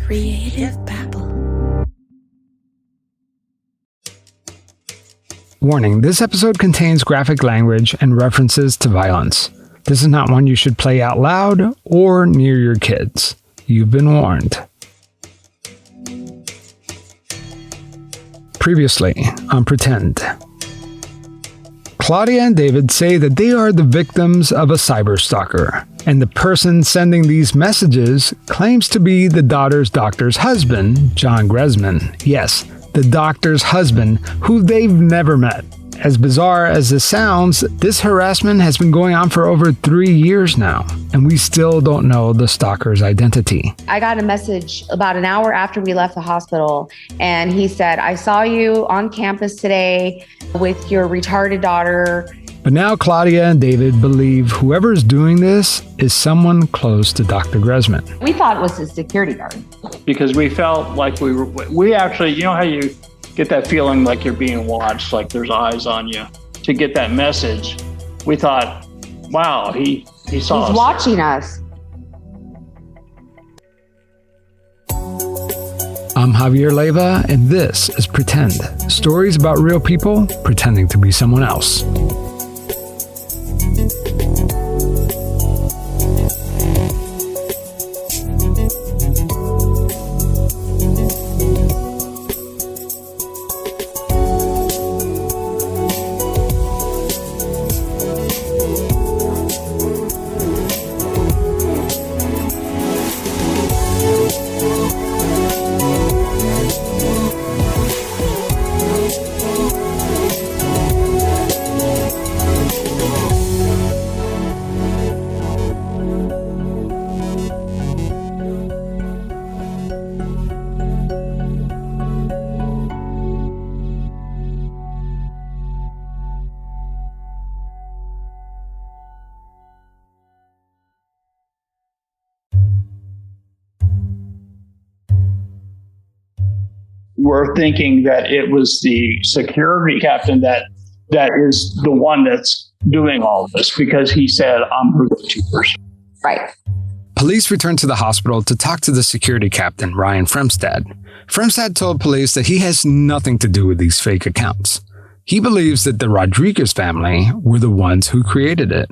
Creative Babble. Warning, this episode contains graphic language and references to violence. This is not one you should play out loud or near your kids. You've been warned. Previously on Pretend. Claudia and David say that they are the victims of a cyber stalker, and the person sending these messages claims to be the daughter's doctor's husband, John Gresman. Yes, the doctor's husband, who they've never met. As bizarre as this sounds, this harassment has been going on for over 3 years now, and we still don't know the stalker's identity. I got a message about an hour after we left the hospital, and he said, "I saw you on campus today with your retarded daughter." But now Claudia and David believe whoever is doing this is someone close to Dr. Gresman. We thought it was his security guard. Because we felt like we actually, you know how you get that feeling like you're being watched, like there's eyes on you. To get that message, we thought, wow, he saw us. He's watching us. I'm Javier Leiva, and this is Pretend. Stories about real people pretending to be someone else. We're thinking that it was the security captain that is the one that's doing all this, because he said, I'm her go-to person. Right. Police returned to the hospital to talk to the security captain, Ryan Fremstad. Fremstad told police that he has nothing to do with these fake accounts. He believes that the Rodriguez family were the ones who created it.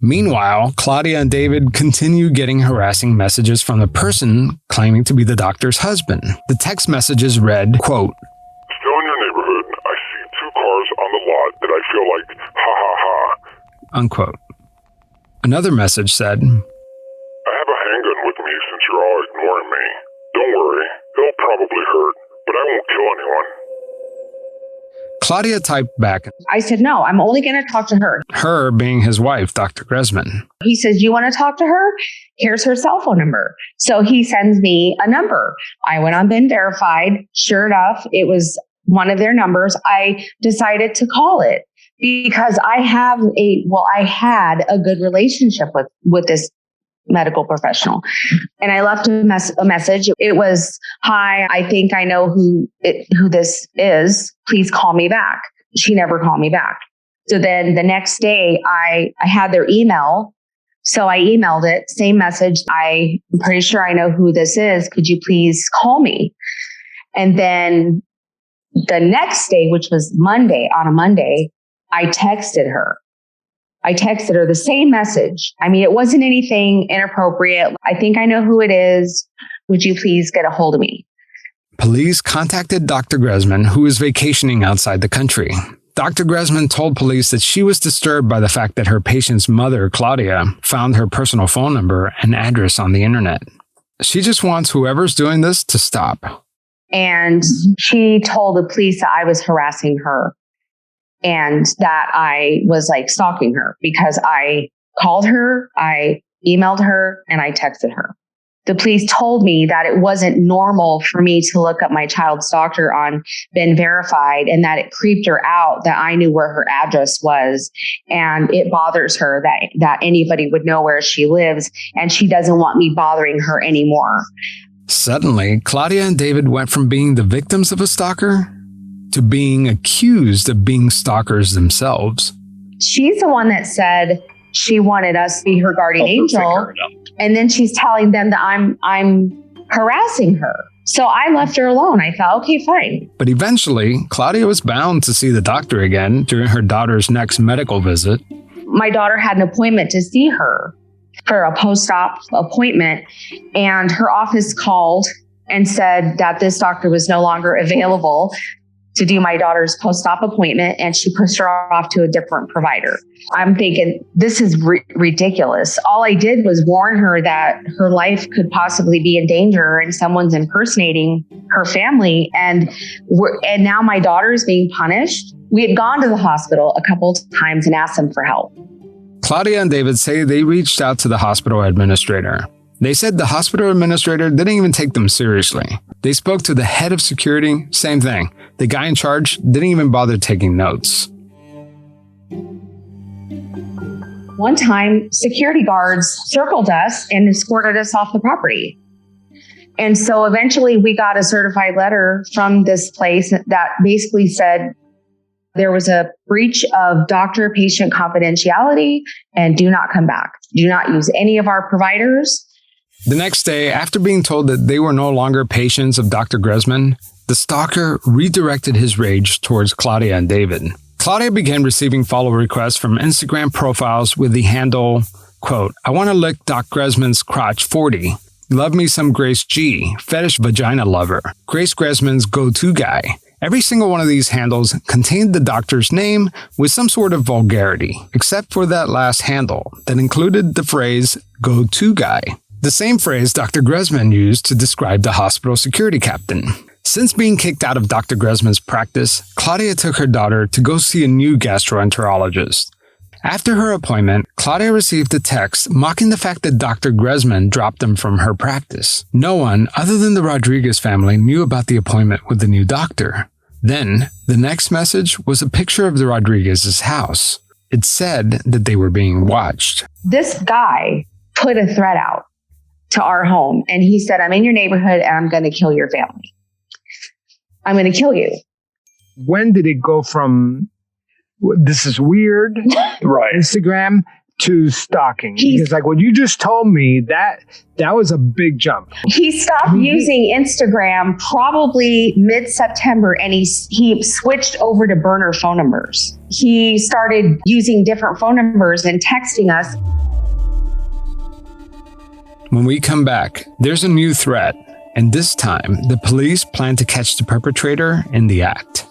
Meanwhile, Claudia and David continue getting harassing messages from the person claiming to be the doctor's husband. The text messages read, quote, "Still in your neighborhood, I see 2 cars on the lot that I feel like, ha ha ha." Unquote. Another message said, "I have a handgun with me since you're all ignoring me. Don't worry, it'll probably hurt, but I won't kill anyone." Claudia typed back, I said, "No, I'm only going to talk to her." her being his wife, Dr. Gresman. He says, "You want to talk to her? Here's her cell phone number." So he sends me a number. I went on BINGE Verified. Sure enough, it was one of their numbers. I decided to call it because I had a good relationship with this medical professional. And I left a message. It was, "Hi, I think I know who this is. Please call me back." She never called me back. So then the next day I had their email. So I emailed it, same message. "I'm pretty sure I know who this is. Could you please call me?" And then the next day, which was on a Monday, I texted her. the same message. I mean, it wasn't anything inappropriate. "I think I know who it is. Would you please get a hold of me?" Police contacted Dr. Gresman, who is vacationing outside the country. Dr. Gresman told police that she was disturbed by the fact that her patient's mother, Claudia, found her personal phone number and address on the internet. She just wants whoever's doing this to stop. And she told the police that I was harassing her and that I was like stalking her because I called her, I emailed her, and I texted her. The police told me that it wasn't normal for me to look up my child's doctor on BINGE Verified, and that it creeped her out that I knew where her address was, and it bothers her that anybody would know where she lives, and she doesn't want me bothering her anymore. Suddenly, Claudia and David went from being the victims of a stalker to being accused of being stalkers themselves. She's the one that said she wanted us to be her guardian angel. And then she's telling them that I'm harassing her. So I left her alone. I thought, okay, fine. But eventually, Claudia was bound to see the doctor again during her daughter's next medical visit. My daughter had an appointment to see her for a post-op appointment, and her office called and said that this doctor was no longer available to do my daughter's post-op appointment, and she pushed her off to a different provider. I'm thinking, this is ridiculous. All I did was warn her that her life could possibly be in danger and someone's impersonating her family. And now my daughter is being punished. We had gone to the hospital a couple of times and asked them for help. Claudia and David say they reached out to the hospital administrator. They said the hospital administrator didn't even take them seriously. They spoke to the head of security, same thing. The guy in charge didn't even bother taking notes. One time, security guards circled us and escorted us off the property. And so eventually we got a certified letter from this place that basically said there was a breach of doctor-patient confidentiality and do not come back. Do not use any of our providers. The next day, after being told that they were no longer patients of Dr. Gresman, the stalker redirected his rage towards Claudia and David. Claudia began receiving follow requests from Instagram profiles with the handle, quote, I want to lick Doc Gresman's crotch 40. Love me some Grace G, fetish vagina lover, Grace Gresman's go-to guy. Every single one of these handles contained the doctor's name with some sort of vulgarity, except for that last handle that included the phrase go-to guy. The same phrase Dr. Gresman used to describe the hospital security captain. Since being kicked out of Dr. Gresman's practice, Claudia took her daughter to go see a new gastroenterologist. After her appointment, Claudia received a text mocking the fact that Dr. Gresman dropped them from her practice. No one other than the Rodriguez family knew about the appointment with the new doctor. Then, the next message was a picture of the Rodriguez's house. It said that they were being watched. This guy put a threat out to our home, and he said, I'm in your neighborhood and I'm going to kill your family. I'm going to kill you. When did it go from this is weird, Right. Instagram, to stalking? Because like what you just told me, that was a big jump. He stopped using Instagram probably mid-September, and he switched over to burner phone numbers. He started using different phone numbers and texting us. When we come back, there's a new threat, and this time, the police plan to catch the perpetrator in the act.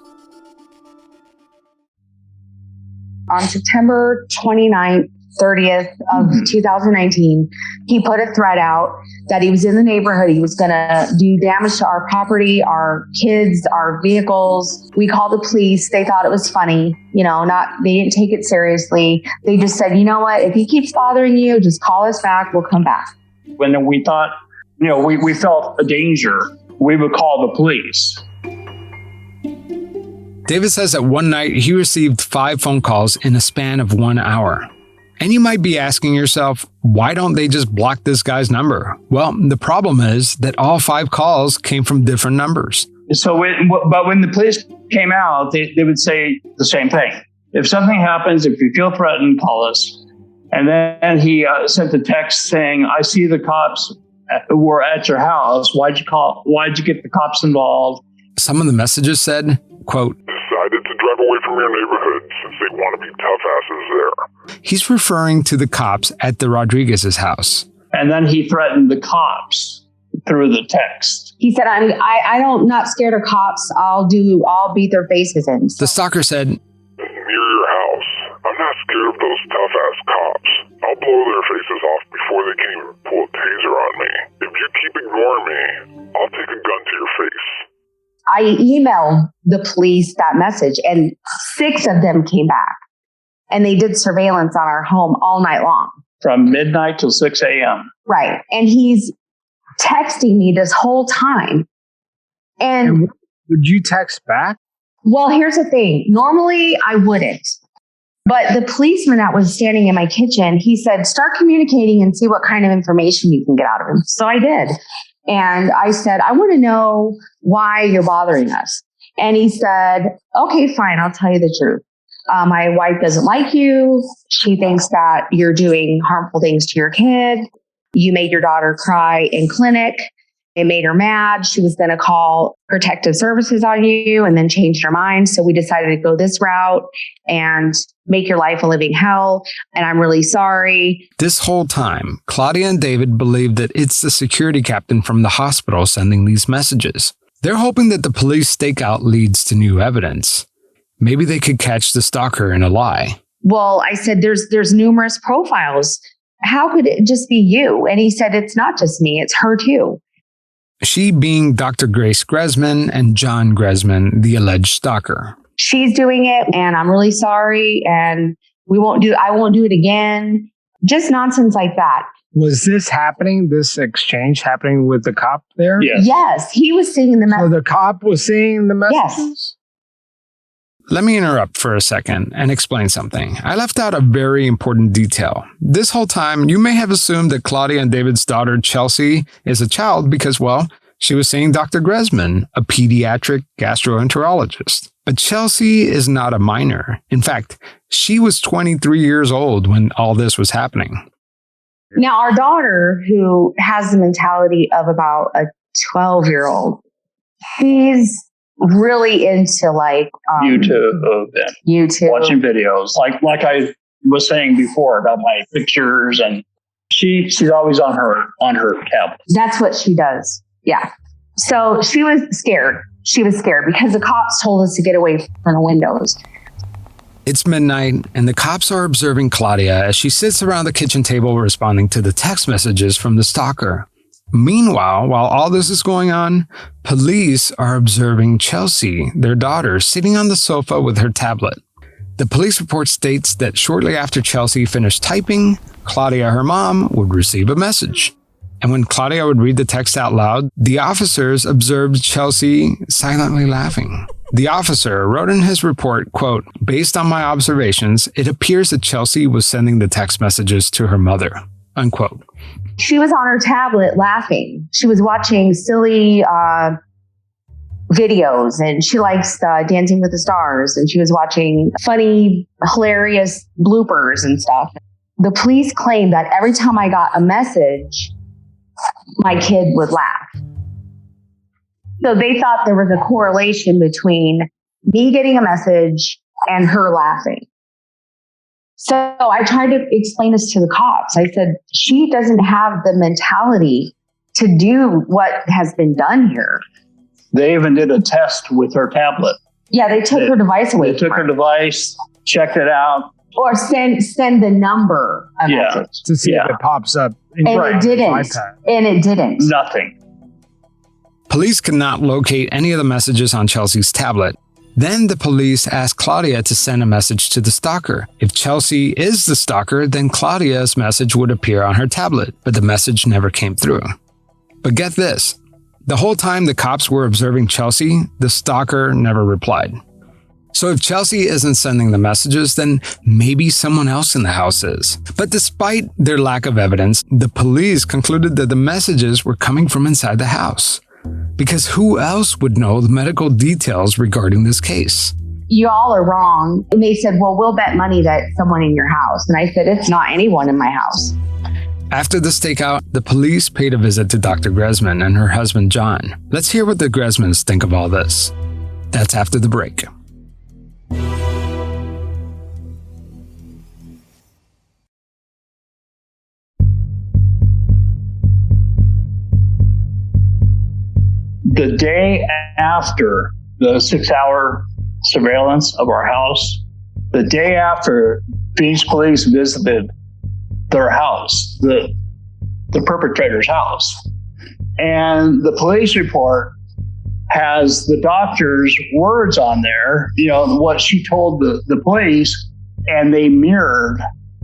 On September 29th, 30th of 2019, he put a threat out that he was in the neighborhood. He was going to do damage to our property, our kids, our vehicles. We called the police. They thought it was funny, they didn't take it seriously. They just said, you know what, if he keeps bothering you, just call us back. We'll come back. When we thought, we felt a danger, we would call the police. David says that one night he received 5 phone calls in a span of 1 hour. And you might be asking yourself, why don't they just block this guy's number? Well, the problem is that all 5 calls came from different numbers. So, but when the police came out, they would say the same thing. If something happens, if you feel threatened, call us. And then he sent a text saying, I see the cops were at your house. Why'd you call? Why'd you get the cops involved? Some of the messages said, quote, Decided to drive away from your neighborhood since they want to be tough asses there. He's referring to the cops at the Rodriguez's house. And then he threatened the cops through the text. He said, I don't, not scared of cops. I'll beat their faces in. The stalker said, Near your house. I'm not scared of those tough-ass cops. I'll blow their faces off before they can even pull a taser on me. If you keep ignoring me, I'll take a gun to your face. I emailed the police that message, and 6 of them came back, and they did surveillance on our home all night long. From midnight till 6 a.m. Right. And he's texting me this whole time. And would you text back? Well, here's the thing. Normally I wouldn't. But the policeman that was standing in my kitchen, he said, start communicating and see what kind of information you can get out of him. So I did. And I said, I want to know why you're bothering us. And he said, okay, fine. I'll tell you the truth. My wife doesn't like you. She thinks that you're doing harmful things to your kid. You made your daughter cry in clinic. It made her mad. She was going to call protective services on you and then changed her mind. So we decided to go this route and make your life a living hell. And I'm really sorry. This whole time, Claudia and David believe that it's the security captain from the hospital sending these messages. They're hoping that the police stakeout leads to new evidence. Maybe they could catch the stalker in a lie. Well, I said, there's numerous profiles. How could it just be you? And he said, it's not just me, it's her too. She being Dr. Grace Gresman and John Gresman, the alleged stalker. She's doing it and I'm really sorry and I won't do it again. Just nonsense like that. Was this happening, this exchange happening with the cop there? Yes, he was seeing the messages. So the cop was seeing the messages? Yes. Let me interrupt for a second and explain something. I left out a very important detail. This whole time, you may have assumed that Claudia and David's daughter, Chelsea, is a child because, well, she was seeing Dr. Gresman, a pediatric gastroenterologist. But Chelsea is not a minor. In fact, she was 23 years old when all this was happening. Now, our daughter, who has the mentality of about a 12-year-old, she's really into like YouTube and watching videos. Like I was saying before about my pictures, and she's always on her tablet. That's what she does. Yeah. So she was scared. She was scared because the cops told us to get away from the windows. It's midnight, and the cops are observing Claudia as she sits around the kitchen table responding to the text messages from the stalker. Meanwhile, while all this is going on, police are observing Chelsea, their daughter, sitting on the sofa with her tablet. The police report states that shortly after Chelsea finished typing, Claudia, her mom, would receive a message. And when Claudia would read the text out loud, the officers observed Chelsea silently laughing. The officer wrote in his report, quote, "Based on my observations, it appears that Chelsea was sending the text messages to her mother," unquote. She was on her tablet laughing. She was watching silly videos, and she likes Dancing with the Stars, and she was watching funny, hilarious bloopers and stuff. The police claimed that every time I got a message, my kid would laugh. So they thought there was a correlation between me getting a message and her laughing. So I tried to explain this to the cops. I said, she doesn't have the mentality to do what has been done here. They even did a test with her tablet. Yeah, they took her device away. They took her device, checked it out. Or send the number a message. To see if it pops up. And it didn't. And it didn't. Nothing. Police could not locate any of the messages on Chelsea's tablet. Then the police asked Claudia to send a message to the stalker. If Chelsea is the stalker, then Claudia's message would appear on her tablet, but the message never came through. But get this, the whole time the cops were observing Chelsea, the stalker never replied. So if Chelsea isn't sending the messages, then maybe someone else in the house is. But despite their lack of evidence, the police concluded that the messages were coming from inside the house. Because who else would know the medical details regarding this case? You all are wrong. And they said, well, we'll bet money that it's someone in your house. And I said, it's not anyone in my house. After the stakeout, the police paid a visit to Dr. Gresman and her husband, John. Let's hear what the Gresmans think of all this. That's after the break. The day after the 6-hour surveillance of our house, the day after Phoenix police visited their house, the perpetrator's house, and the police report has the doctor's words on there, what she told the police, and they mirrored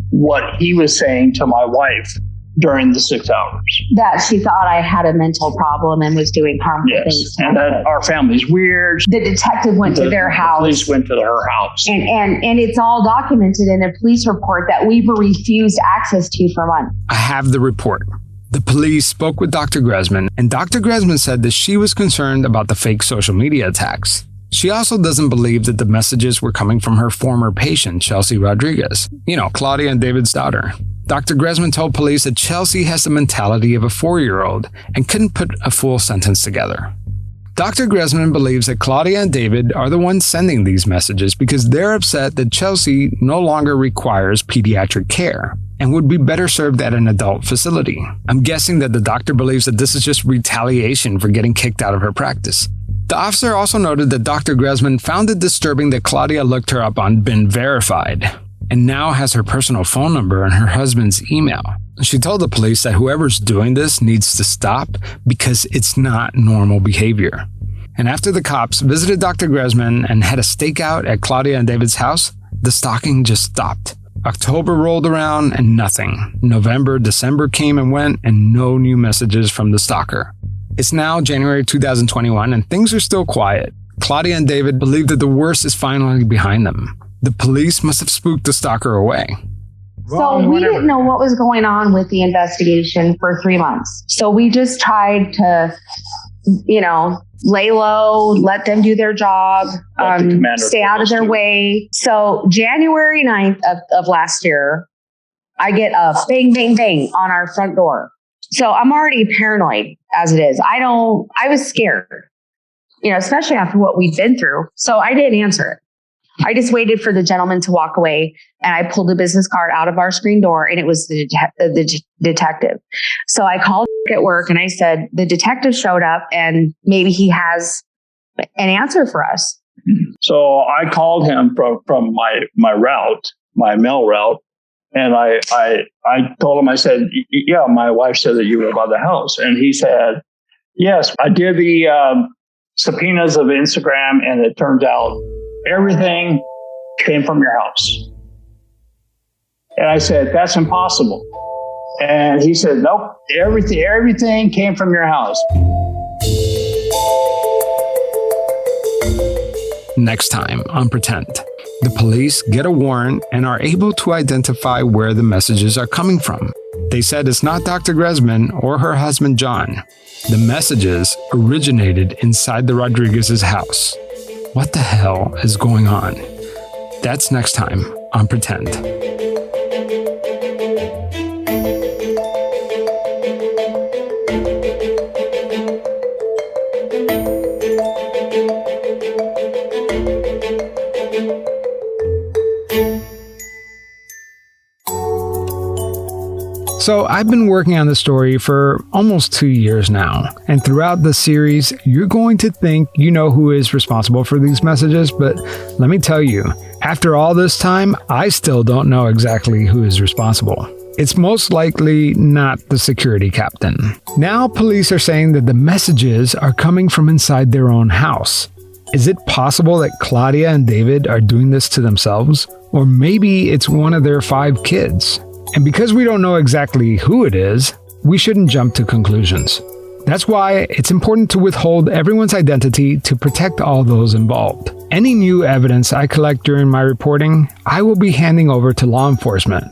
what he was saying to my wife during the 6 hours. That she thought I had a mental problem and was doing harmful things. And that our family's weird. The detective went to their house. The police went to her house. And it's all documented in a police report that we've refused access to for months. I have the report. The police spoke with Dr. Gresman, and Dr. Gresman said that she was concerned about the fake social media attacks. She also doesn't believe that the messages were coming from her former patient, Chelsea Rodriguez. Claudia and David's daughter. Dr. Gresman told police that Chelsea has the mentality of a 4-year-old and couldn't put a full sentence together. Dr. Gresman believes that Claudia and David are the ones sending these messages because they're upset that Chelsea no longer requires pediatric care and would be better served at an adult facility. I'm guessing that the doctor believes that this is just retaliation for getting kicked out of her practice. The officer also noted that Dr. Gresman found it disturbing that Claudia looked her up on BINGE Verified and now has her personal phone number and her husband's email. She told the police that whoever's doing this needs to stop because it's not normal behavior. And after the cops visited Dr. Gresman and had a stakeout at Claudia and David's house, the stalking just stopped. October rolled around and nothing. November, December came and went and no new messages from the stalker. It's now January 2021 and things are still quiet. Claudia and David believe that the worst is finally behind them. The police must have spooked the stalker away. So we didn't know what was going on with the investigation for 3 months. So we just tried to, lay low, let them do their job, stay out of their way. So January 9th of last year, I get a bang, bang, bang on our front door. So I'm already paranoid as it is. I was scared, especially after what we'd been through. So I didn't answer it. I just waited for the gentleman to walk away and I pulled a business card out of our screen door and it was the detective. So I called at work and I said, the detective showed up and maybe he has an answer for us. So I called him from my route, my mail route. And I told him, I said, yeah, my wife said that you were by the house. And he said, yes, I did the subpoenas of Instagram and it turned out everything came from your house. And I said, that's impossible. And he said, nope, everything came from your house. Next time on Pretend, the police get a warrant and are able to identify where the messages are coming from. They said it's not Dr. Gresman or her husband, John. The messages originated inside the Rodriguez's house. What the hell is going on? That's next time on Pretend. So I've been working on this story for almost 2 years now, and throughout the series, you're going to think you know who is responsible for these messages, but let me tell you, after all this time, I still don't know exactly who is responsible. It's most likely not the security captain. Now police are saying that the messages are coming from inside their own house. Is it possible that Claudia and David are doing this to themselves? Or maybe it's one of their 5 kids? And because we don't know exactly who it is, we shouldn't jump to conclusions. That's why it's important to withhold everyone's identity to protect all those involved. Any new evidence I collect during my reporting, I will be handing over to law enforcement.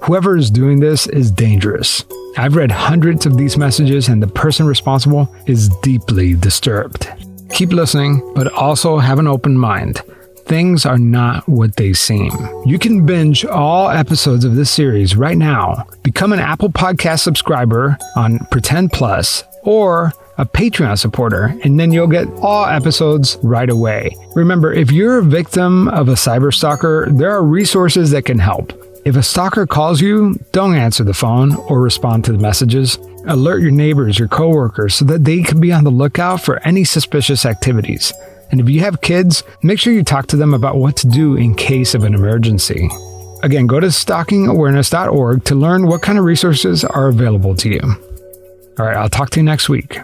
Whoever is doing this is dangerous. I've read hundreds of these messages and the person responsible is deeply disturbed. Keep listening, but also have an open mind. Things are not what they seem. You can binge all episodes of this series right now. Become an Apple Podcast subscriber on Pretend Plus or a Patreon supporter, and then you'll get all episodes right away. Remember, if you're a victim of a cyber stalker, there are resources that can help. If a stalker calls you, don't answer the phone or respond to the messages. Alert your neighbors, your coworkers, so that they can be on the lookout for any suspicious activities. And if you have kids, make sure you talk to them about what to do in case of an emergency. Again, go to stalkingawareness.org to learn what kind of resources are available to you. All right, I'll talk to you next week.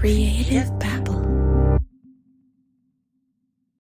Creative Babble.